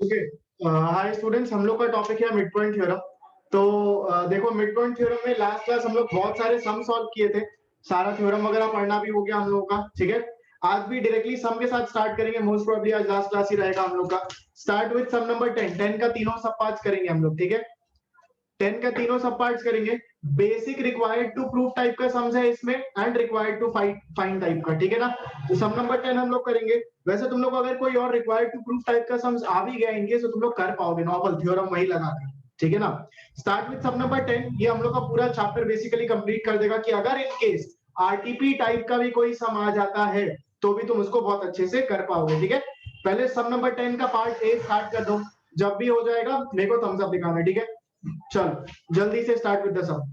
Okay. Hi students, हम लोग का टॉपिक है मिड पॉइंट थ्योरम। तो देखो, मिड पॉइंट थ्योरम में लास्ट क्लास हम लोग बहुत सारे सम सॉल्व किए थे। सारा थ्योरम वगैरह पढ़ना भी हो गया हम लोगों का, ठीक है। आज भी डायरेक्टली सम के साथ स्टार्ट करेंगे। मोस्ट प्रोबेबली आज लास्ट क्लास ही रहेगा हम लोग का। Start with sum number 10। 10 का तीनों सब पार्ट्स करेंगे हम लोग, ठीक है। 10 का तीनों सब पार्ट्स करेंगे। Basic required to prove type का सम्स है इसमें, and required to find type का, ठीक है ना। तो सम नंबर 10 हम लोग करेंगे। वैसे तुम लोग को अगर कोई और रिक्वायर्ड टू प्रूव टाइप का सम्स आ भी गया इनकेस, तो तुम लोग कर पाओगे नॉर्मल थ्योरम वही लगाकर, ठीक है ना। Start with sum number 10। ये हम लोग का पूरा चैप्टर बेसिकली कंप्लीट कर देगा कि अगर इन केस आरटीपी टाइप का भी कोई सम आ जाता है तो भी तुम उसको बहुत अच्छे से कर पाओगे, ठीक है। पहले सम नंबर 10 का पार्ट ए स्टार्ट कर दो। जब भी हो जाएगा मेरे को थम्स अप दिखाना, ठीक है। चलो जल्दी से स्टार्ट विद द सम।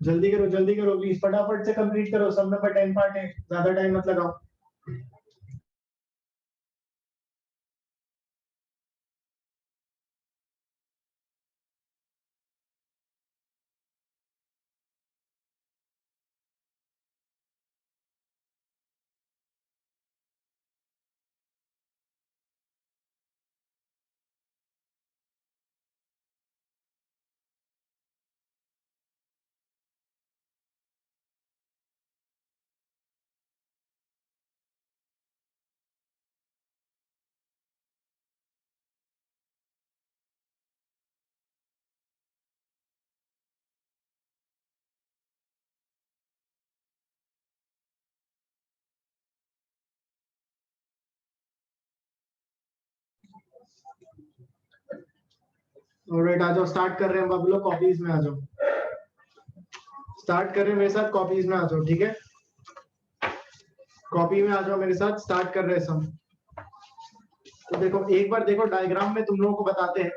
जल्दी करो प्लीज, फटाफट से कंप्लीट करो। सब नंबर 10 पार्ट है, ज्यादा टाइम मत लगाओ। ऑलराइट, आ जाओ, स्टार्ट कर रहे हैं। अब लोग कॉपीज में आ जाओ। स्टार्ट कर रहे हैं मेरे साथ, कॉपीज में आ जाओ, ठीक है। कॉपी में आ जाओ मेरे साथ, स्टार्ट कर रहे हैं सब। तो देखो, एक बार देखो डायग्राम में तुम लोगों को बताते हैं।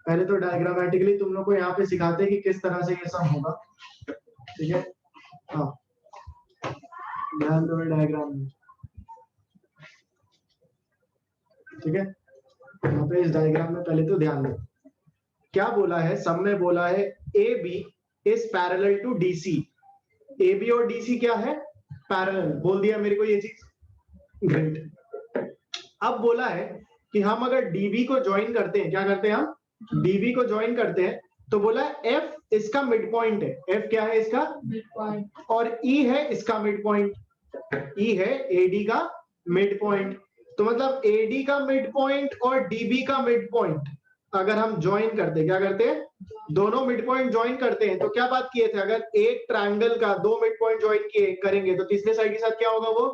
पहले तो डायग्रामेटिकली तुम लोग को यहाँ पे सिखाते हैं कि किस तरह से ये सब होगा, ठीक है। हाँ, ध्यान दो डायग्राम में, ठीक है। यहाँ पे इस डायग्राम में पहले तो ध्यान दो। क्या बोला है, सम में बोला है A B is parallel to DC. A B और डीसी क्या है, पैरेलल, बोल दिया मेरे को ये चीज, ग्रेट। अब बोला है कि हम अगर डीबी को ज्वाइन करते हैं, क्या करते हैं हम, डीबी को ज्वाइन करते हैं, तो बोला है एफ इसका मिड पॉइंट है, एफ क्या है इसका मिड पॉइंट, और ई है इसका मिड पॉइंट, ई है एडी का मिड पॉइंट। तो मतलब एडी का मिड पॉइंट और डीबी का मिड पॉइंट अगर हम ज्वाइन करते, क्या करते हैं, दोनों मिड पॉइंट ज्वाइन करते हैं, तो क्या बात किए थे, अगर एक ट्रायंगल का दो मिड पॉइंट ज्वाइन किए करेंगे तो तीसरे साइड के साथ क्या होगा, वो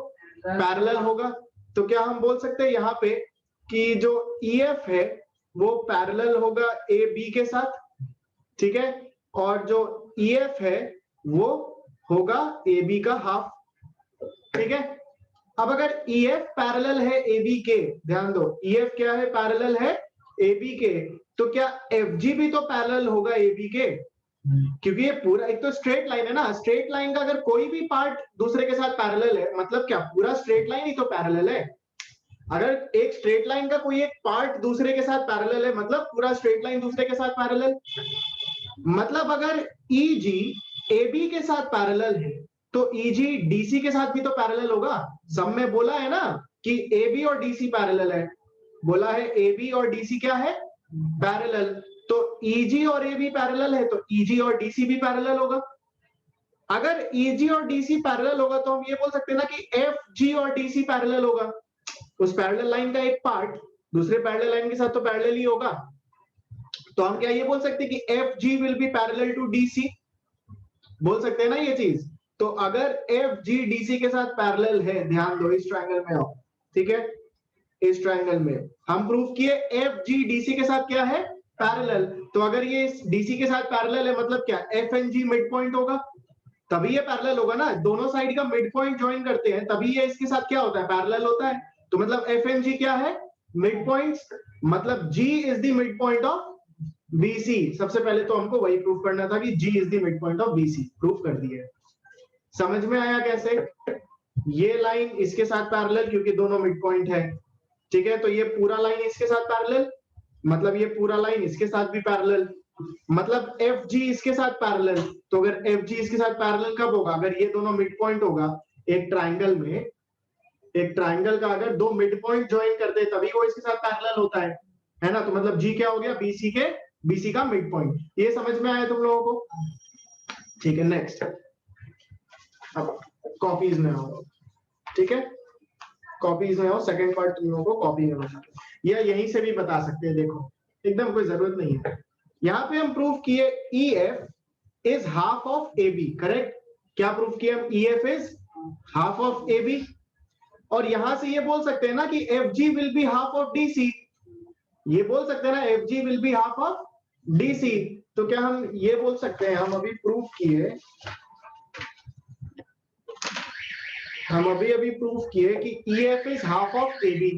पैरेलल होगा। तो क्या हम बोल सकते हैं यहाँ पे कि जो EF है वो पैरेलल होगा AB के साथ, ठीक है, और जो EF है वो होगा AB का हाफ, ठीक है। अब अगर EF पैरेलल है AB के, ध्यान दो EF क्या है, पैरेलल है AB के, तो क्या FG भी तो पैरेलल होगा AB के, क्योंकि ये पूरा एक तो स्ट्रेट लाइन है ना, स्ट्रेट लाइन का अगर कोई भी पार्ट दूसरे के साथ पैरेलल है, मतलब क्या पूरा स्ट्रेट लाइन ही तो पैरेलल है। अगर एक स्ट्रेट लाइन का कोई एक पार्ट दूसरे के साथ पैरेलल है, मतलब पूरा स्ट्रेट लाइन दूसरे के साथ पैरेलल, मतलब अगर EG AB के साथ पैरेलल है तो EG DC के साथ भी तो पैरेलल होगा। सब में बोला है ना कि AB और DC पैरेलल है, बोला है AB और DC क्या है, पैरेलल, तो EG और AB पैरेलल है तो EG और DC भी पैरेलल होगा। अगर EG और DC पैरेलल होगा तो हम ये बोल सकते हैं ना कि FG और DC पैरेलल होगा, उस पैरेलल लाइन का एक पार्ट दूसरे पैरेलल लाइन के साथ तो पैरेलल ही होगा। तो हम क्या ये बोल सकते हैं कि FG will be parallel to DC, बोल सकते हैं ना ये चीज। तो अगर FG DC के साथ पैरेलल है, ध्यान दो इस ट्रायंगल में आओ, ठीक है, इस ट्रायंगल में हम प्रूव किए FG DC के साथ क्या है, पैरेलल। तो अगर ये DC के साथ पैरेलल है मतलब क्या, FNG मिड पॉइंट होगा, तभी ये पैरेलल होगा ना, दोनों साइड का मिड पॉइंट ज्वाइन करते हैं तभी ये इसके साथ क्या होता है, पैरेलल होता है। तो मतलब FNG क्या है, मिड पॉइंट, मतलब G is the mid point of BC। सबसे पहले तो हमको वही प्रूफ करना था कि G is the mid point of BC, proof कर दिए। समझ में आया कैसे, ये लाइन इसके साथ पैरेलल क्योंकि दोनों मिड पॉइंट है, ठीक है, तो ये पूरा लाइन इसके साथ पैरेलल, मतलब ये पूरा लाइन इसके साथ भी पैरेलल, मतलब FG इसके साथ पैरेलल। तो अगर FG इसके साथ पैरेलल कब होगा, अगर ये दोनों मिड पॉइंट होगा एक ट्रायंगल में, एक ट्रायंगल का अगर दो मिड पॉइंट ज्वाइन करते हैं तभी वो इसके साथ पैरेलल होता है ना। तो मतलब G क्या हो गया, BC का मिड पॉइंट। ये समझ में आया तुम लोगों को, ठीक है। नेक्स्ट, अब कॉपीज में आओ, ठीक है, कॉपीज में आओ, सेकंड पार्ट तुम लोगों को कॉपी में बता, या यहीं से भी बता सकते हैं, देखो एकदम कोई जरूरत नहीं है। यहाँ पे हम प्रूफ किए EF is half of AB, correct. क्या प्रूफ किया हम, EF is half of AB, और यहां से ये बोल सकते हैं ना कि FG will be half of DC, ये बोल सकते हैं ना FG will be half of DC। तो क्या हम ये बोल सकते हैं, हम अभी प्रूफ किए, हम अभी प्रूफ किए कि EF is half of AB,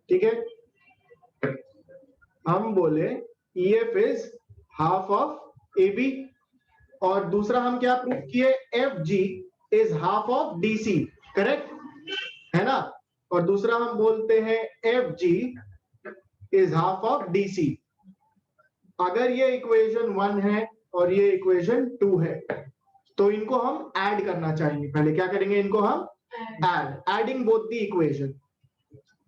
ठीक है, हम बोले EF is half of AB, और दूसरा हम क्या प्रूफ किए, FG is half of DC, correct है ना, और दूसरा हम बोलते हैं FG is half of DC। अगर ये इक्वेशन 1 है और ये इक्वेशन 2 है तो इनको हम ऐड करना चाहेंगे, पहले क्या करेंगे, इनको हम एडिंग बोथ द इक्वेशन,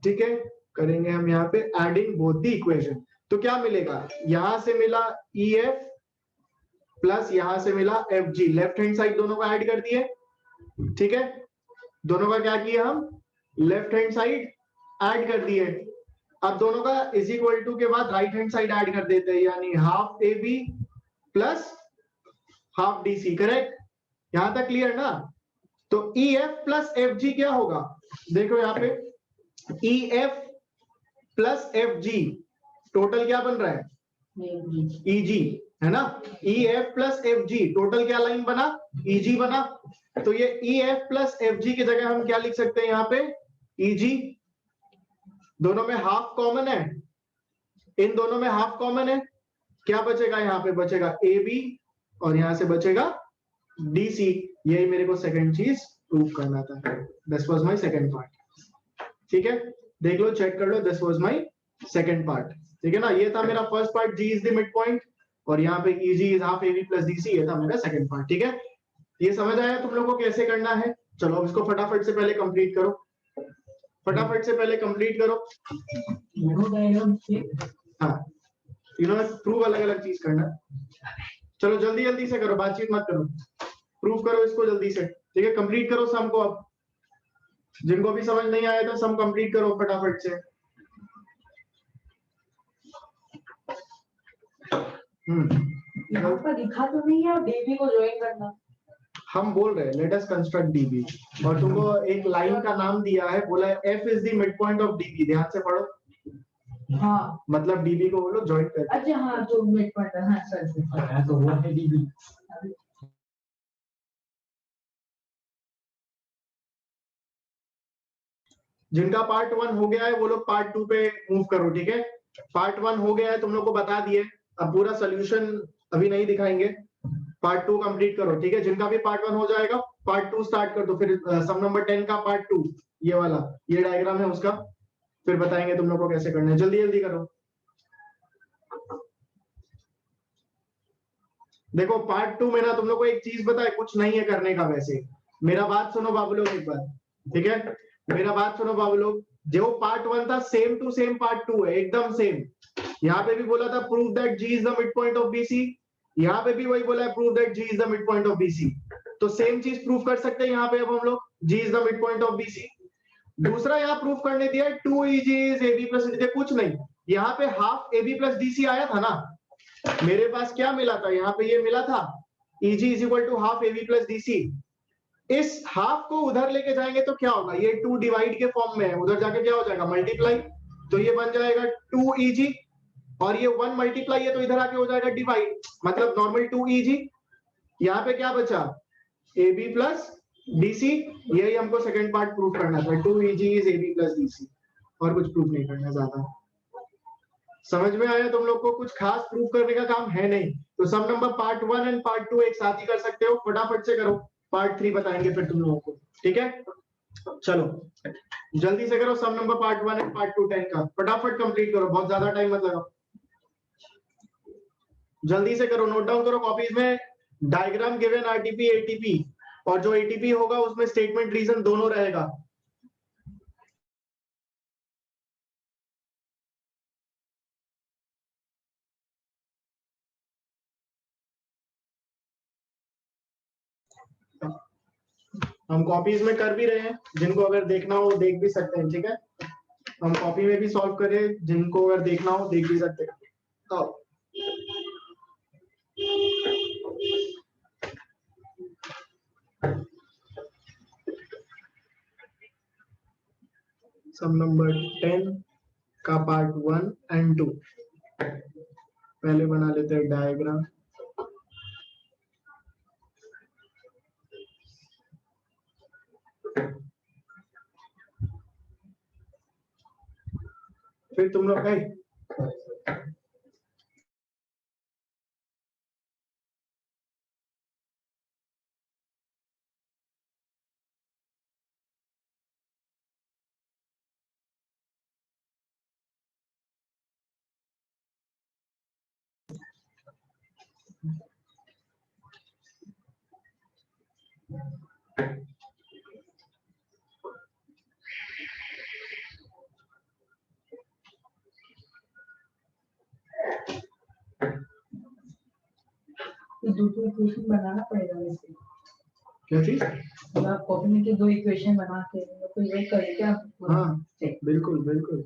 ठीक है, करेंगे हम यहाँ पे एडिंग बोथ द इक्वेशन। तो क्या मिलेगा, यहां से मिला EF प्लस यहां से मिला FG, लेफ्ट हैंड साइड दोनों को ऐड कर दिए, ठीक है, दोनों का क्या किया हम, लेफ्ट हैंड साइड ऐड कर दिए। अब दोनों का इज इक्वल टू के बाद राइट हैंड साइड ऐड कर देते हैं, यानी half AB plus half DC, correct, यहां तक क्लियर ना। तो EF प्लस FG क्या होगा, देखो यहाँ पे EF प्लस FG टोटल क्या बन रहा है, EG, है ना, EF प्लस FG टोटल क्या लाइन बना, EG बना। तो ये EF प्लस FG की जगह हम क्या लिख सकते हैं यहाँ पे, EG। दोनों में हाफ कॉमन है, इन दोनों में हाफ कॉमन है, क्या बचेगा, यहाँ पे बचेगा AB और यहां से बचेगा DC। यही मेरे को सेकंड चीज प्रूव करना था, this was my second part, ठीक है, देख लो, चेक कर लो, this was my second part. ठीक है ना, ये था मेरा first part, G is the mid point, और यहाँ पे EG is half AB plus DC, ये था मेरा सेकंड पार्ट। ठीक है, ये समझ आया तुम लोगों को कैसे करना है? चलो अब इसको फटाफट से पहले कंप्लीट करो, फटाफट से पहले कंप्लीट करो। हाँ, इन्होंने प्रूव अलग अलग चीज करना है। चलो जल्दी जल्दी से करो, बातचीत मत करो, प्रूव करो इसको जल्दी से। ठीक है, कंप्लीट करो सम को। अब जिनको भी समझ नहीं आया था सम कंप्लीट करो फटाफट से। यहाँ पर लिखा तो नहीं है डीबी को ज्वाइन करना। हम बोल रहे हैं लेट अस कंस्ट्रक्ट डीबी, और तुमको एक लाइन का नाम दिया है, बोला है F is the mid point of dB, ध्यान से पढ़ो। हाँ, मतलब डीबी को बोलो ज्वाइन कर। अच्छा हाँ, जो मिड पॉइंट है, हाँ सर तो वो है डीबी। जिनका पार्ट 1 हो गया है वो लोग पार्ट 2 पे मूव करो। ठीक है, पार्ट 1 हो गया है, तुम लोग को बता दिए, अब पूरा सोल्यूशन अभी नहीं दिखाएंगे, पार्ट 2 कंप्लीट करो। ठीक है, जिनका भी पार्ट 1 हो जाएगा पार्ट 2 स्टार्ट कर दो, फिर सम नंबर 10 का पार्ट 2, ये वाला, ये डायग्राम है उसका, फिर बताएंगे तुम लोग को कैसे करना है। जल्दी जल्दी करो। देखो पार्ट 2 में ना तुम लोग को एक चीज बताए, कुछ नहीं है करने का वैसे। मेरा बात सुनो बाबू लोग एक बार, ठीक है, मेरा बात सुनो बाबू लोग, जो पार्ट 1 था सेम टू सेम पार्ट 2 है, एकदम सेम। यहाँ पे भी बोला था prove that G is the mid point of BC, यहाँ पे भी वही बोला है prove that G is the mid point of BC. तो सेम चीज प्रूव कर सकते हैं यहाँ पे अब हम लोग, G is the mid point of BC. दूसरा यहाँ प्रूव करने दिया 2 EG is AB plus DC, कुछ नहीं, यहाँ पे हाफ AB plus DC आया था ना, मेरे पास क्या मिला था यहाँ पे, ये मिला था EG is equal to half AB plus DC। इस हाफ को उधर लेके जाएंगे तो क्या होगा, ये 2 डिवाइड के फॉर्म में है, उधर जाके क्या हो जाएगा मल्टीप्लाई, तो ये बन जाएगा 2 EG, और ये 1 मल्टीप्लाई है तो इधर आके हो जाएगा डिवाइड, मतलब नॉर्मल 2 EG। यहाँ पे क्या बचा, AB प्लस DC, यही हमको सेकंड पार्ट प्रूव करना था, 2 EG is AB plus DC, और कुछ प्रूव नहीं करना ज्यादा। समझ में आया तुम लोग को, कुछ खास प्रूव करने का काम है नहीं। तो सम नंबर पार्ट 1 एंड पार्ट 2 एक साथ ही कर सकते हो, फटाफट से करो, पार्ट 3 बताएंगे फिर तुम लोगों को। ठीक है, चलो जल्दी से करो सम नंबर पार्ट 1 एंड पार्ट 2 10 का, फटाफट कंप्लीट करो, बहुत ज्यादा टाइम मत लगाओ, जल्दी से करो, नोट डाउन करो कॉपीज में। डायग्राम गिवन आरटीपी एटीपी, और जो एटीपी होगा उसमें स्टेटमेंट रीजन दोनों रहेगा। हम कॉपीज में कर भी रहे हैं, जिनको अगर देखना हो देख भी सकते हैं। ठीक है, हम कॉपी में भी सॉल्व करें, जिनको अगर देखना हो देख भी सकते हैं। तो सम नंबर 10 का पार्ट 1 एंड 2 पहले बना लेते हैं डायग्राम। फिर तुम लोग भाई दूसरी इक्वेशन बनाना पड़ेगा वैसे। क्या चीज? आप कॉपी में दो इक्वेशन बना के तो ये करें क्या? हाँ बिल्कुल बिल्कुल।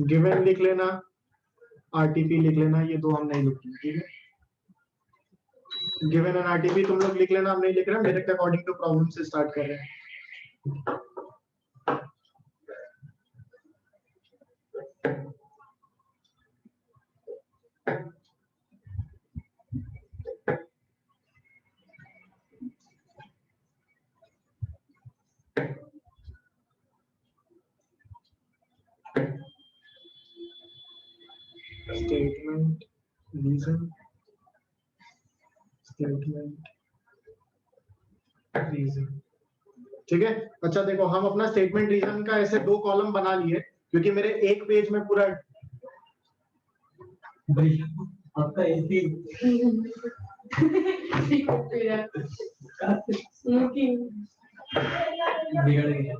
गिवन लिख लेना, आरटीपी लिख लेना, ये दो हम नहीं लिखेंगे। ठीक है, गिवन एंड आरटीपी तुम लोग लिख लेना, हम नहीं लिख रहे हैं, मेरे अकॉर्डिंग टू प्रॉब्लम से स्टार्ट कर रहे हैं। Statement reason, statement reason. ठीक है, अच्छा देखो हम अपना स्टेटमेंट रीजन का ऐसे 2 कॉलम बना लिए क्योंकि मेरे एक पेज में पूरा आपका एसी बिगड़ गया।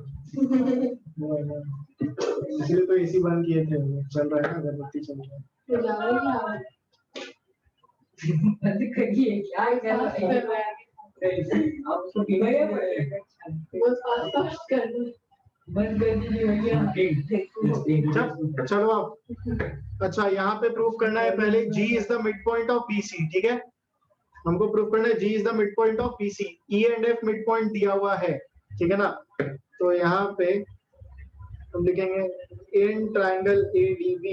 इसलिए तो एसी बंद किए थे, चल रहा है ना, अगरबत्ती चल रहा है। बंद करिए, क्या कर रहा है? आपको बिगड़ गया। बस फास्ट कर दो, बंद कर दीजिए भैया। चलो अब अच्छा यहाँ पे प्रूफ करना है पहले G is the mid point of BC। ठीक है, हमको प्रूफ करना है G is the mid point of BC। E and F mid point दिया हुआ है, ठीक है ना। तो यहाँ पे हम लिखेंगे in triangle ADB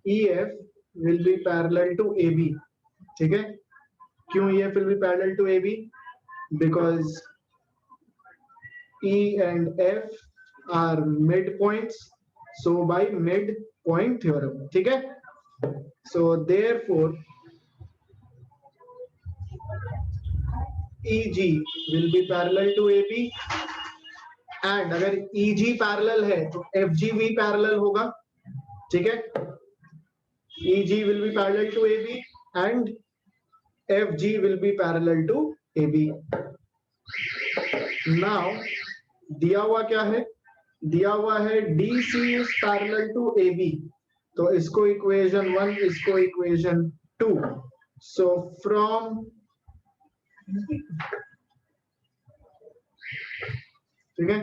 EF will be parallel to AB। ठीक है, क्यों EF will be parallel to AB? Because E and F are midpoints, so by midpoint theorem। ठीक है, so therefore EG will be parallel to AB and अगर EG parallel है तो FG भी parallel होगा। ठीक है, EG will be parallel to AB and FG will be parallel to AB। Now दिया हुआ क्या है, दिया हुआ है DC is parallel to AB, तो इसको इक्वेशन 1, इसको इक्वेशन 2। सो फ्रॉम ठीक है,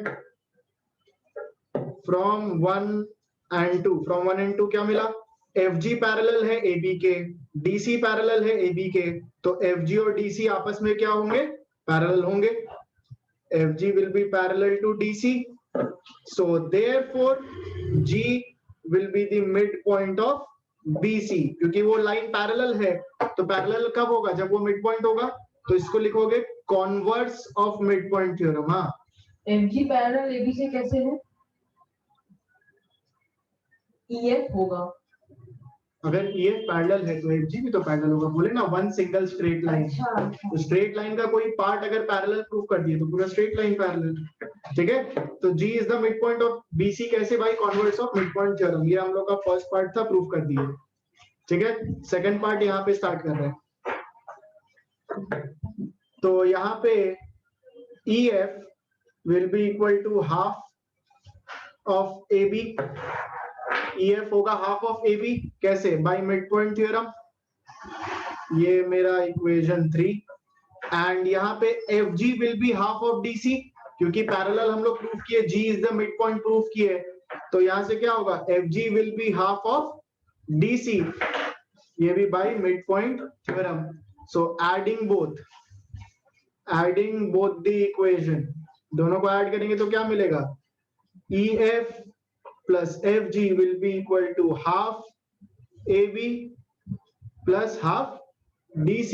फ्रॉम 1 and 2, फ्रॉम 1 and 2 क्या मिला, FG पैरेलल है AB के, DC पैरेलल है AB के, तो FG और DC आपस में क्या होंगे, पैरेलल होंगे। FG will be parallel to DC, so therefore G will be the midpoint of BC। क्योंकि वो लाइन पैरेलल है, तो पैरेलल कब होगा, जब वो मिड पॉइंट होगा। तो इसको लिखोगे converse of mid point theorem. हाँ, MG पैरेलल AB से कैसे है? EF होगा। अगर EF पैरेलल है तो FG भी तो पैरेलल होगा। बोले ना वन सिंगल स्ट्रेट लाइन। अच्छा, तो स्ट्रेट लाइन का कोई पार्ट अगर पैरेलल प्रूव कर दिए तो पूरा स्ट्रेट लाइन पैरेलल। ठीक है, तो G is the mid point of BC कैसे, भाई converse of mid point theorem. ये हम लोग का फर्स्ट पार्ट था, प्रूव कर दिए। ठीक है, सेकंड पार्ट यहाँ पे स्टार्ट कर रहे हैं। तो यहाँ पे EF will be equal to half of AB। EF होगा हाफ ऑफ AB, कैसे, बाय मिड पॉइंट थ्योरम। ये मेरा इक्वेशन 3। एंड यहाँ पे FG will be half of DC, क्योंकि पैरेलल हम लोग प्रूफ किए, G is the mid point proof किए, तो यहाँ से क्या होगा, FG will be half of DC, ये भी by mid point theorem. So adding both the equation, दोनों को ऐड करेंगे तो क्या मिलेगा, EF plus FG will be equal to half AB plus half DC,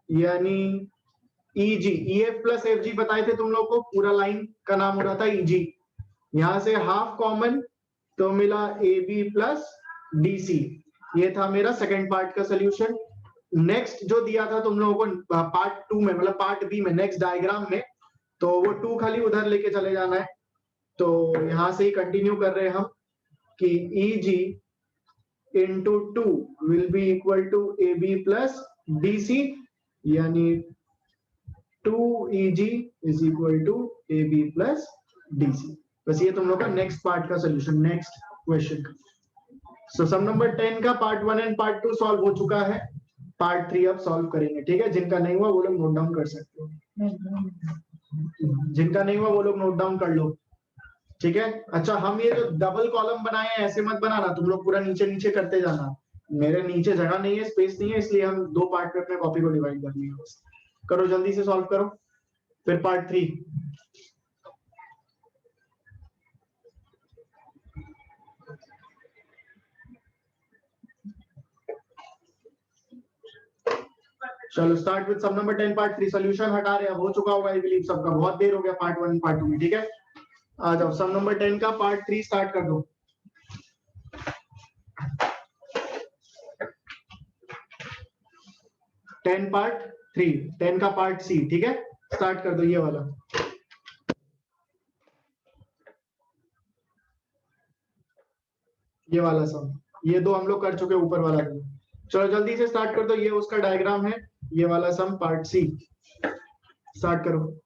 यानी EG, EF plus FG बताए थे तुम लोग को, पूरा लाइन का नाम हो रहा था EG। यहां से हाफ कॉमन तो मिला AB plus DC। ये था मेरा सेकंड पार्ट का सोल्यूशन। नेक्स्ट जो दिया था तुम लोगों को पार्ट 2 में, मतलब पार्ट B में, नेक्स्ट डायग्राम में, तो वो 2 खाली उधर लेके चले जाना है। तो यहां से ही कंटिन्यू कर रहे हैं हम कि EG into 2 will be equal to AB plus DC, यानी 2EG is equal to AB plus DC। बस ये तुम लोग का नेक्स्ट पार्ट का सोल्यूशन, नेक्स्ट क्वेश्चन का। सो सम नंबर 10 का पार्ट 1 एंड पार्ट 2 सॉल्व हो चुका है, पार्ट 3 अब सॉल्व करेंगे। ठीक है, जिनका नहीं हुआ वो लोग नोट डाउन कर सकते हो, जिनका नहीं हुआ वो लोग नोट डाउन कर लो। ठीक है, अच्छा हम ये जो डबल कॉलम बनाए हैं ऐसे मत बनाना, तुम लोग पूरा नीचे नीचे करते जाना। मेरे नीचे जगह नहीं है, स्पेस नहीं है, इसलिए हम 2 पार्ट में अपने कॉपी को डिवाइड कर लिया। करो जल्दी से सॉल्व करो, फिर पार्ट 3। चलो start with sum number 10 part 3। Solution हटा रहे, अब हो चुका होगा आई बिलीव सबका, बहुत देर हो गया पार्ट 1 एंड पार्ट 2 में। ठीक है, आ जाओ सम नंबर 10 का पार्ट 3 स्टार्ट कर दो। 10 पार्ट 3, 10 का पार्ट सी, ठीक है। स्टार्ट कर दो ये वाला। ये वाला सम, ये दो हम लोग कर चुके ऊपर वाला भी। चलो जल्दी से स्टार्ट कर दो, ये उसका डायग्राम है, ये वाला सम पार्ट सी। स्टार्ट करो।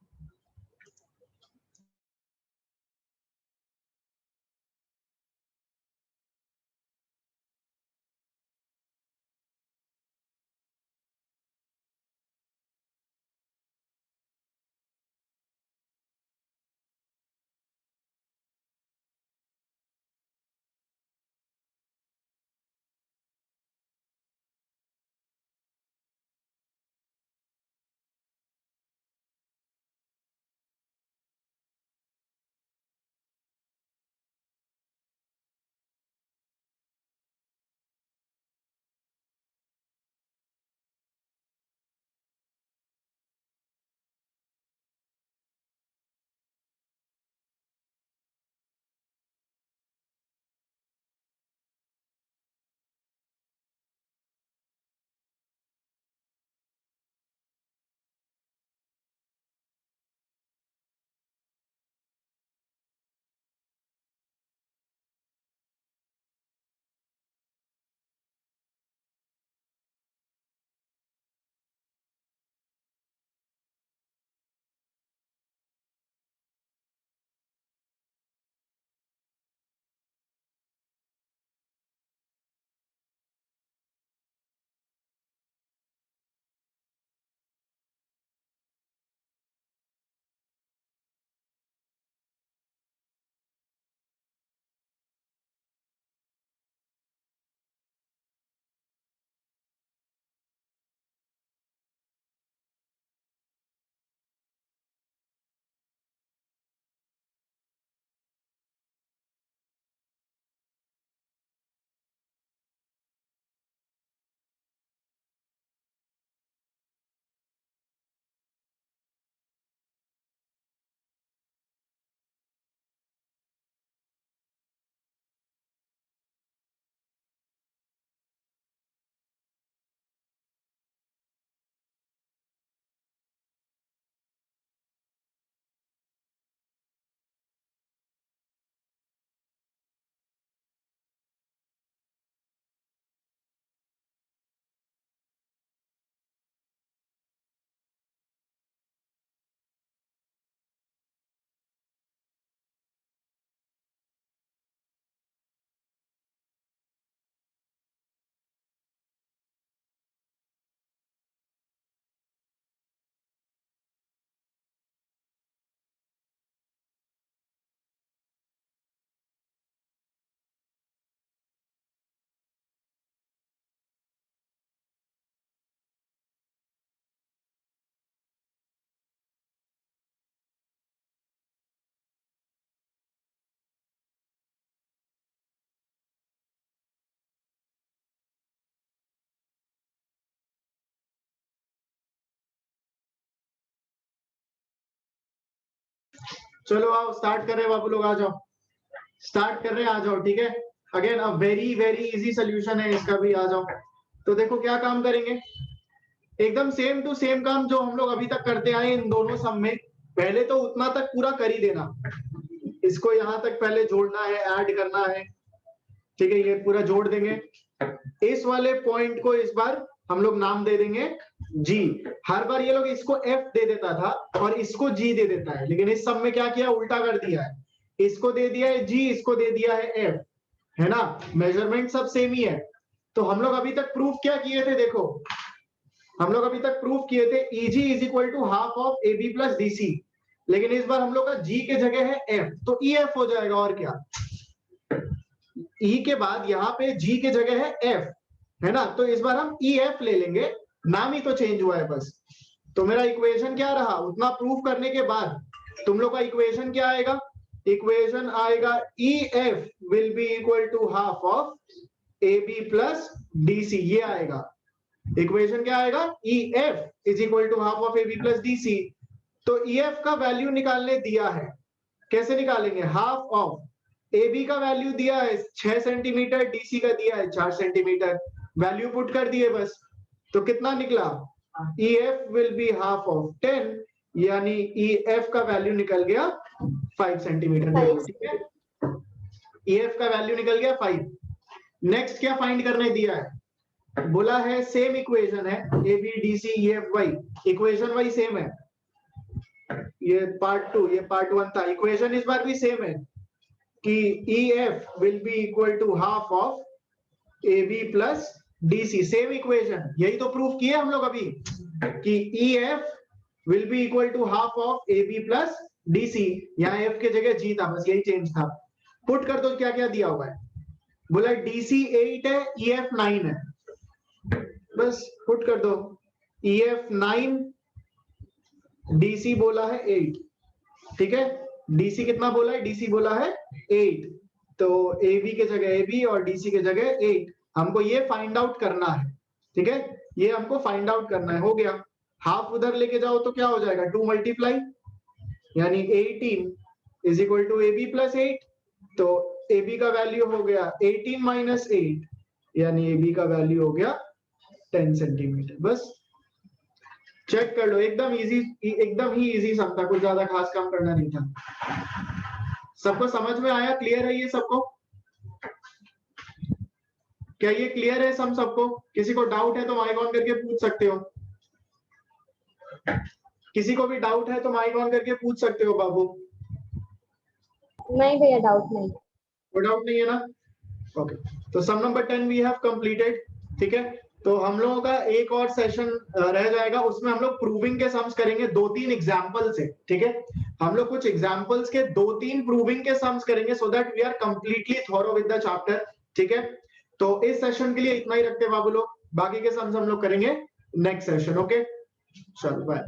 चलो आओ स्टार्ट कर रहे हैं बाबू लोग, आ जाओ। स्टार्ट कर रहे हैं, आ जाओ, ठीक है। Again a very very easy solution है इसका भी, आ जाओ। तो देखो क्या काम करेंगे, एकदम सेम टू सेम काम जो हम लोग अभी तक करते आए इन दोनों सम में। पहले तो उतना तक पूरा कर ही देना, इसको यहां तक पहले जोड़ना है, ऐड करना है, ठीक है। ये पूरा जोड़ देंगे। इस वाले पॉइंट को इस बार हम लोग नाम दे देंगे जी। हर बार ये लोग इसको एफ दे देता था और इसको जी दे देता है, लेकिन इस सब में क्या किया, उल्टा कर दिया है। इसको दे दिया है जी, इसको दे दिया है एफ, है ना। मेजरमेंट सब सेम ही है। तो हम लोग अभी तक प्रूफ क्या किए थे, देखो हम लोग अभी तक प्रूफ किए थे EG is equal to half of AB plus DC, लेकिन इस बार हम लोग का G के जगह है F, तो EF हो जाएगा। और क्या, E के बाद यहाँ पे G के जगह है F, है ना। तो इस बार हम EF ले लेंगे, नाम ही तो चेंज हुआ है बस। तो मेरा इक्वेशन क्या रहा, उतना प्रूफ करने के बाद तुम लोग का इक्वेशन क्या आएगा, इक्वेशन आएगा EF will be equal to half of AB plus DC, ये आएगा इक्वेशन। क्या आएगा, EF is equal to half of AB plus DC। तो EF का वैल्यू निकालने दिया है, कैसे निकालेंगे, हाफ ऑफ AB का वैल्यू दिया है 6 सेंटीमीटर, DC का दिया है 4 सेंटीमीटर, वैल्यू पुट कर दिए बस। तो कितना निकला, EF will be half of 10, यानी EF का वैल्यू निकल गया 5 सेंटीमीटर, ठीक है। EF का वैल्यू निकल गया 5। नेक्स्ट क्या फाइंड करने दिया है, बोला है सेम इक्वेशन है ABDC EFY, equation Y same है। ये पार्ट 2, ये पार्ट 1 था। इक्वेशन इस बार भी सेम है कि EF will be equal to half of AB plus DC, same equation. यही तो प्रूफ किया हम लोग अभी कि EF will be equal to half of AB plus DC। यहाँ F के जगह G था, बस यही चेंज था। पुट कर दो क्या क्या दिया हुआ है, बोला DC 8 है, EF 9 है, बस पुट कर दो। EF 9, DC बोला है 8, ठीक है। DC कितना बोला है, DC बोला है 8, तो AB के जगह AB और DC के जगह 8। हमको ये फाइंड आउट करना है, ठीक है, ये हमको फाइंड आउट करना है। हो गया, हाफ उधर लेके जाओ तो क्या हो जाएगा, 2 मल्टीप्लाई, यानी 18 is equal to AB plus 8। तो AB का वैल्यू हो गया 18 माइनस 8, यानी AB का वैल्यू हो गया 10 सेंटीमीटर। बस चेक कर लो, एकदम इजी, एकदम ही इजी सम था, कुछ ज्यादा खास काम करना नहीं था। सबको समझ में आया, क्लियर है ये सबको? क्या ये क्लियर है सम सबको? किसी को डाउट है तो माइक ऑन करके पूछ सकते हो। किसी को भी डाउट है तो माइक ऑन करके पूछ सकते हो बाबू। नहीं भैया, डाउट नहीं। कोई डाउट नहीं है ना? ओके, तो सम नंबर 10 वी हैव कंप्लीटेड, ठीक है। तो हम लोगों का एक और सेशन रह जाएगा, उसमें हम लोग प्रूविंग के सम्स करेंगे 2-3 एग्जांपल से, ठीक है। हम लोग कुछ एग्जांपल्स के 2-3 प्रूविंग के सम्स करेंगे so that we are completely thorough with the chapter, ठीक है। तो इस सेशन के लिए इतना ही रखते हैं बाबू लोग, बाकी के सम्स हम लोग करेंगे नेक्स्ट सेशन। ओके, चलो बाय।